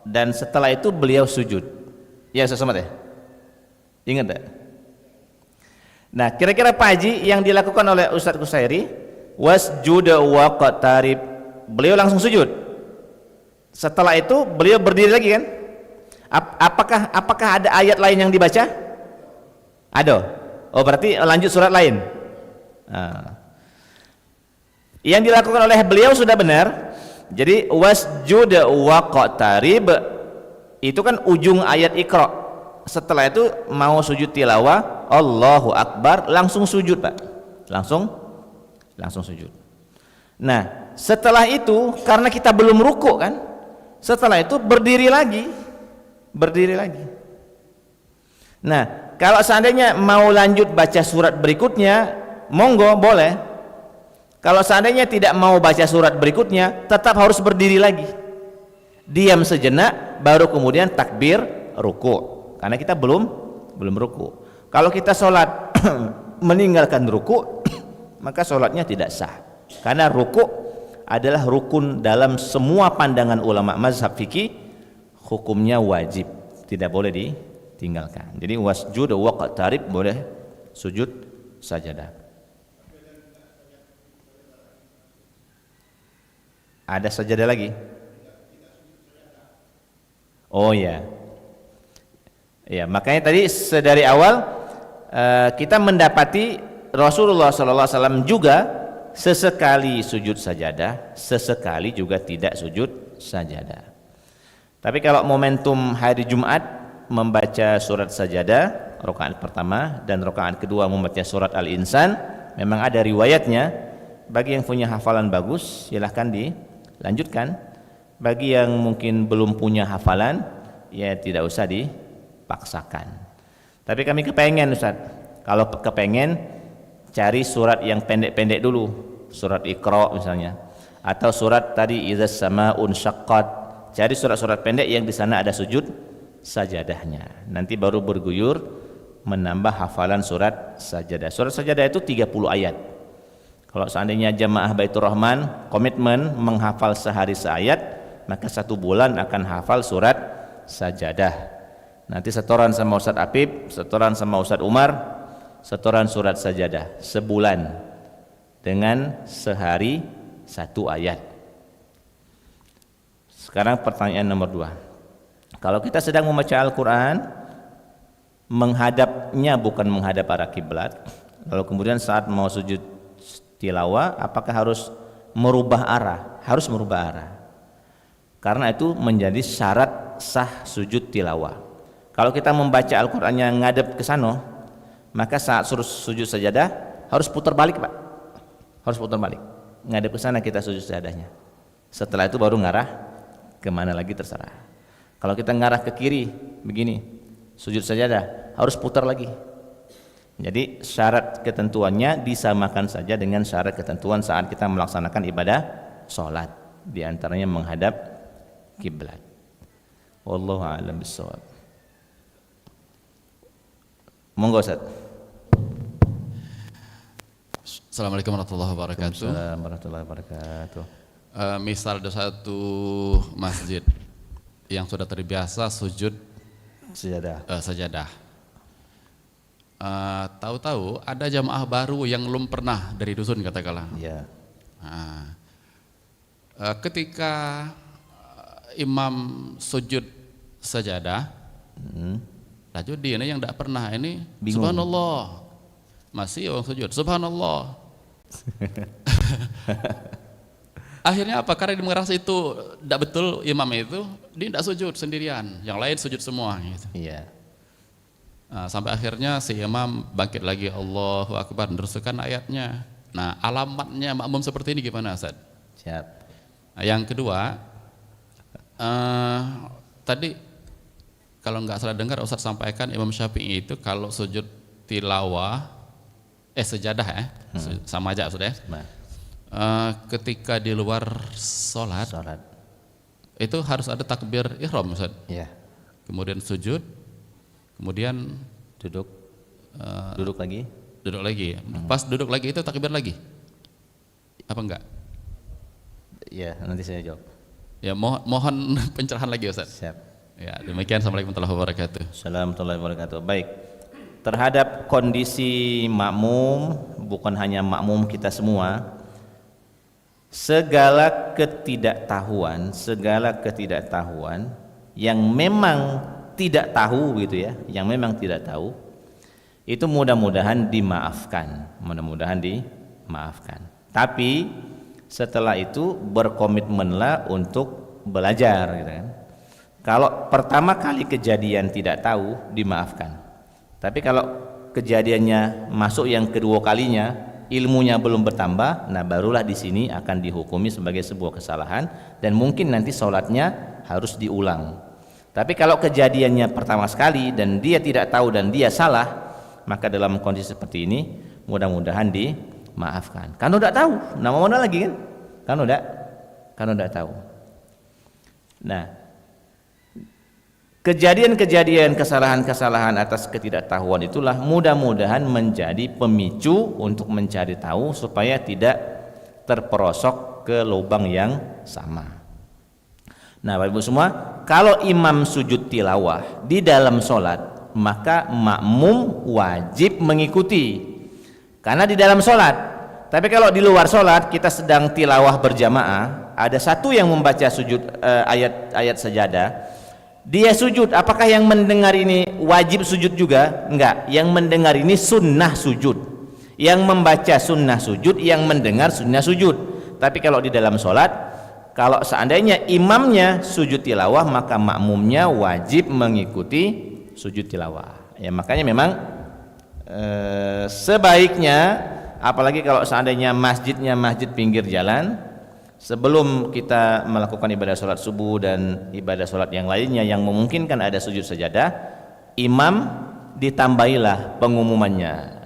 Speaker 3: dan setelah itu beliau sujud. Ya Ustaz Somad ya? Ingat tak? Nah, kira-kira Pak Haji yang dilakukan oleh Ustadz Kushairi, wasjud waqtarib, beliau langsung sujud. Setelah itu beliau berdiri lagi kan? Apakah ada ayat lain yang dibaca? Ada. Oh, berarti lanjut surat lain. Nah, yang dilakukan oleh beliau sudah benar. Jadi wasjud waqtarib itu kan ujung ayat Iqra. Setelah itu mau sujud tilawah, Allahu Akbar, langsung sujud Pak. Langsung sujud. Nah, setelah itu karena kita belum ruku kan, setelah itu berdiri lagi. Nah, kalau seandainya mau lanjut baca surat berikutnya, monggo boleh. Kalau seandainya tidak mau baca surat berikutnya, tetap harus berdiri lagi. Diam sejenak, baru kemudian takbir ruku. Karena kita belum ruku. Kalau kita sholat meninggalkan ruku, maka sholatnya tidak sah. Karena ruku adalah rukun dalam semua pandangan ulama mazhab fikih, hukumnya wajib, tidak boleh ditinggalkan. Jadi wasjud waqtarib, boleh sujud sajadah. Ada sajadah lagi? Oh ya. Ya, makanya tadi sedari awal kita mendapati Rasulullah SAW juga sesekali sujud sajadah, sesekali juga tidak sujud sajadah. Tapi kalau momentum hari Jumat membaca surat sajadah rakaat pertama dan rakaat kedua membaca surat Al-Insan, memang ada riwayatnya. Bagi yang punya hafalan bagus silahkan dilanjutkan. Bagi yang mungkin belum punya hafalan, ya tidak usah dipaksakan. Tapi kami kepengen Ustaz, kalau kepengen cari surat yang pendek-pendek dulu, surat Iqra misalnya, atau surat tadi idzas samaa'un syaqqat, Cari surat-surat pendek yang di sana ada sujud sajadahnya. Nanti baru berguyur menambah hafalan surat sajadah. Surat sajadah itu 30 ayat. Kalau seandainya jamaah Baitur Rahman komitmen menghafal sehari seayat, maka 1 bulan akan hafal surat sajadah. Nanti setoran sama Ustadz Apip, setoran sama Ustadz Umar, setoran surat sajadah sebulan dengan sehari 1 ayat. Sekarang pertanyaan nomor 2. Kalau kita sedang membaca Al-Quran, menghadapnya bukan menghadap arah kiblat, lalu kemudian saat mau sujud tilawah, apakah harus merubah arah? Harus merubah arah, karena itu menjadi syarat sah sujud tilawah. Kalau kita membaca Al-Qurannya ngadep ke sana, maka saat suruh sujud sajadah harus putar balik, Pak. Harus putar balik, ngadep ke sana kita sujud sajadahnya. Setelah itu baru ngarah kemana lagi terserah. Kalau kita ngarah ke kiri begini, sujud sajadah harus putar lagi. Jadi syarat ketentuannya disamakan saja dengan syarat ketentuan saat kita melaksanakan ibadah sholat, di antaranya menghadap kiblat. Wallahu a'lam bishawab. Monggo Ustaz.
Speaker 5: Assalamualaikum warahmatullahi wabarakatuh.
Speaker 3: Assalamualaikum warahmatullahi wabarakatuh.
Speaker 5: Misal ada satu masjid yang sudah terbiasa sujud sajadah. Tahu-tahu ada jamaah baru yang belum pernah dari dusun katakanlah.
Speaker 3: Ya.
Speaker 5: Ketika imam sujud sajadah, lanjut dia yang tidak pernah ini bingung. Subhanallah, masih orang sujud subhanallah. Akhirnya apa? Karena dia merasa itu tidak betul imam itu, dia tidak sujud sendirian, yang lain sujud semua gitu.
Speaker 3: Iya.
Speaker 5: Nah, sampai akhirnya si imam bangkit lagi, Allahu Akbar, meneruskan ayatnya. Nah, alamatnya makmum seperti ini gimana, Ustaz?
Speaker 3: Siap.
Speaker 5: Nah, yang kedua, tadi kalau nggak salah dengar Ustaz sampaikan Imam Syafi'i itu kalau sujud tilawah, sejadah sama aja sudah. Ketika di luar sholat itu harus ada takbir ihram, Ustaz.
Speaker 3: Ya.
Speaker 5: Kemudian sujud, kemudian
Speaker 3: duduk lagi.
Speaker 5: Pas duduk lagi itu takbir lagi, apa enggak?
Speaker 3: Ya, nanti saya jawab.
Speaker 5: Ya, mohon pencerahan lagi, Ustaz.
Speaker 3: Siap.
Speaker 5: Ya, demikian. Assalamualaikum warahmatullahi wabarakatuh.
Speaker 3: Assalamualaikum warahmatullahi wabarakatuh. Baik. Terhadap kondisi makmum, bukan hanya makmum kita semua, segala ketidaktahuan yang memang tidak tahu gitu ya, yang memang tidak tahu, itu mudah-mudahan dimaafkan. Tapi setelah itu berkomitmenlah untuk belajar gitu kan. Kalau pertama kali kejadian tidak tahu, dimaafkan. Tapi kalau kejadiannya masuk yang kedua kalinya, ilmunya belum bertambah, nah barulah di sini akan dihukumi sebagai sebuah kesalahan dan mungkin nanti sholatnya harus diulang. Tapi kalau kejadiannya pertama sekali dan dia tidak tahu dan dia salah, maka dalam kondisi seperti ini mudah-mudahan dimaafkan. Kan udah tahu, nama mana lagi kan? Kan udah tahu. Nah, kejadian-kejadian kesalahan-kesalahan atas ketidaktahuan itulah mudah-mudahan menjadi pemicu untuk mencari tahu supaya tidak terperosok ke lubang yang sama. Nah, Bapak Ibu semua, kalau imam sujud tilawah di dalam sholat, maka makmum wajib mengikuti karena di dalam sholat. Tapi kalau di luar sholat kita sedang tilawah berjamaah, ada satu yang membaca sujud ayat-ayat sajadah, dia sujud, apakah yang mendengar ini wajib sujud juga? Enggak, yang mendengar ini sunnah sujud, yang membaca sunnah sujud, yang mendengar sunnah sujud. Tapi kalau di dalam sholat, kalau seandainya imamnya sujud tilawah, maka makmumnya wajib mengikuti sujud tilawah. Ya, makanya memang sebaiknya, apalagi kalau seandainya masjidnya masjid pinggir jalan, sebelum kita melakukan ibadah sholat subuh dan ibadah sholat yang lainnya yang memungkinkan ada sujud sajadah, imam ditambahilah pengumumannya,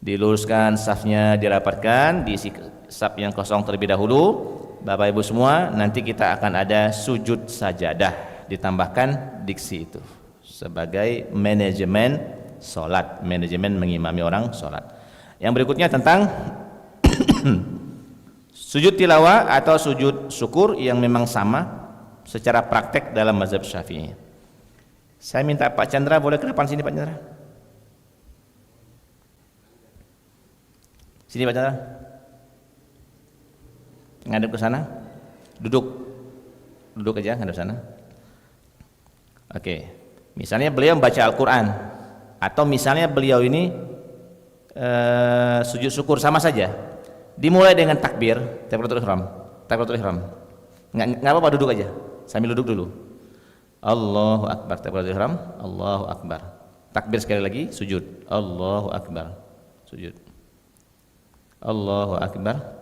Speaker 3: diluruskan safnya, dirapatkan, diisi saf yang kosong terlebih dahulu, Bapak Ibu semua, nanti kita akan ada sujud sajadah, ditambahkan diksi itu sebagai manajemen sholat, manajemen mengimami orang sholat. Yang berikutnya tentang sujud tilawah atau sujud syukur yang memang sama secara praktek dalam mazhab Syafi'i. Saya minta Pak Chandra, boleh ke depan sini Pak Chandra? Sini Pak Chandra. Ngadep ke sana. Duduk aja, ngadep sana. Oke. Misalnya beliau membaca Al-Quran, atau misalnya beliau ini sujud syukur, sama saja. Dimulai dengan takbiratul ihram. Nggak apa-apa, duduk aja. Sambil duduk dulu. Allahu Akbar, takbiratul ihram, Allahu Akbar. Takbir sekali lagi, sujud. Allahu Akbar, sujud. Allahu Akbar.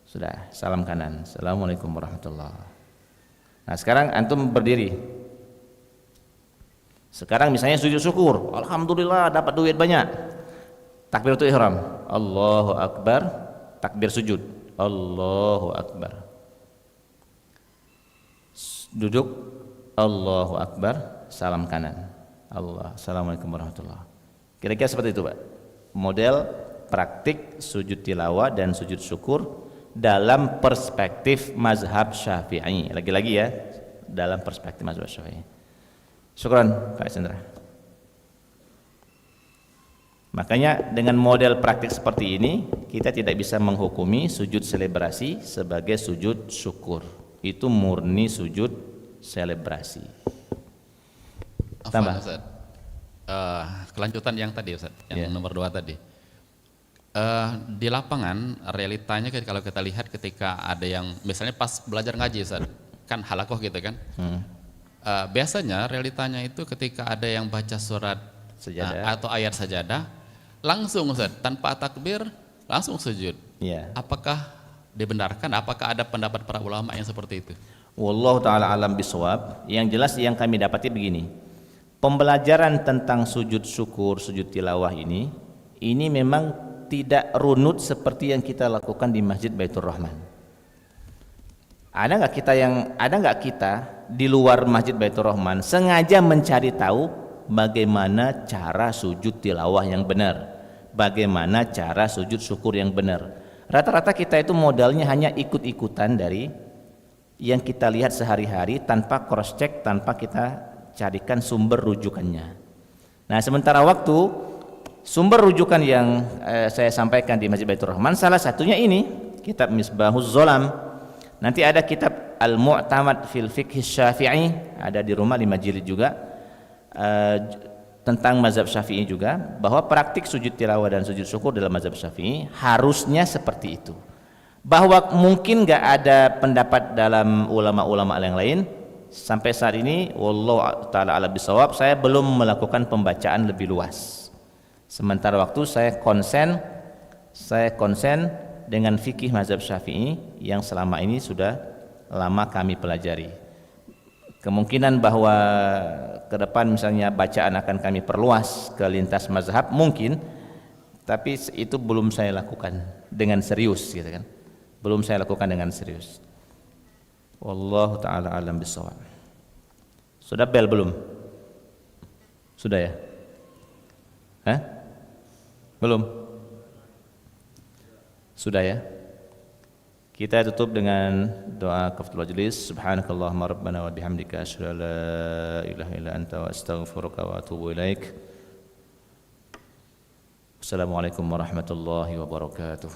Speaker 3: Sudah, salam kanan. Assalamualaikum warahmatullahi wabarakatuh. Nah, sekarang antum berdiri. Sekarang misalnya sujud syukur, alhamdulillah dapat duit banyak. Takbiratul ihram, Allahu Akbar, takbir sujud, Allahu Akbar. Duduk, Allahu Akbar, salam kanan. Assalamualaikum warahmatullahi wabarakatuh. Kira-kira seperti itu, Pak. Model praktik sujud tilawah dan sujud syukur dalam perspektif mazhab Syafi'i. Lagi-lagi ya, dalam perspektif mazhab Syafi'i. Syukran Pak Chandra. Makanya dengan model praktik seperti ini, kita tidak bisa menghukumi sujud selebrasi sebagai sujud syukur. Itu murni sujud selebrasi. Tambah
Speaker 5: Ustaz. Kelanjutan yang tadi Ustaz, yang nomor 2 tadi. Di lapangan realitanya kalau kita lihat ketika ada yang misalnya pas belajar ngaji Ustaz, kan halakoh gitu kan. Biasanya realitanya itu ketika ada yang baca surat atau ayat sajadah, langsung Ustaz, tanpa takbir langsung sujud. Apakah dibenarkan? Apakah ada pendapat para ulama yang seperti itu?
Speaker 3: Wallahu ta'ala alam bisawab. Yang jelas yang kami dapati begini, pembelajaran tentang sujud syukur, sujud tilawah ini memang tidak runut seperti yang kita lakukan di Masjid Baitur Rahman. Ada nggak kita di luar Masjid Baitur Rahman sengaja mencari tahu bagaimana cara sujud tilawah yang benar, bagaimana cara sujud syukur yang benar? Rata-rata kita itu modalnya hanya ikut-ikutan dari yang kita lihat sehari-hari tanpa cross check, tanpa kita carikan sumber rujukannya. Nah, sementara waktu sumber rujukan yang saya sampaikan di Masjid Baitur Rahman salah satunya ini kitab Misbahuz Zolam. Nanti ada kitab Al-Mu'tamad fil Fiqh Syafi'i, ada di rumah 5 jilid juga, tentang mazhab Syafi'i juga, bahwa praktik sujud tilawah dan sujud syukur dalam mazhab Syafi'i harusnya seperti itu. Bahwa mungkin nggak ada pendapat dalam ulama-ulama yang lain. Sampai saat ini wallahu ta'ala a'lam bishawab, saya belum melakukan pembacaan lebih luas. Sementara waktu saya konsen dengan fikih mazhab Syafi'i yang selama ini sudah lama kami pelajari. Kemungkinan bahwa ke depan misalnya bacaan akan kami perluas ke lintas mazhab mungkin, tapi itu belum saya lakukan dengan serius gitu kan. Belum saya lakukan dengan serius. Wallahu ta'ala alam bisawab. Sudah bel belum? Sudah ya? Belum? Sudah ya? Kita tutup dengan doa kafatul majlis. Subhanakallahumma rabbana wa bihamdika asyhadu an la ilaha illa anta wa astaghfiruka wa atubu ilaik. Assalamualaikum warahmatullahi wabarakatuh.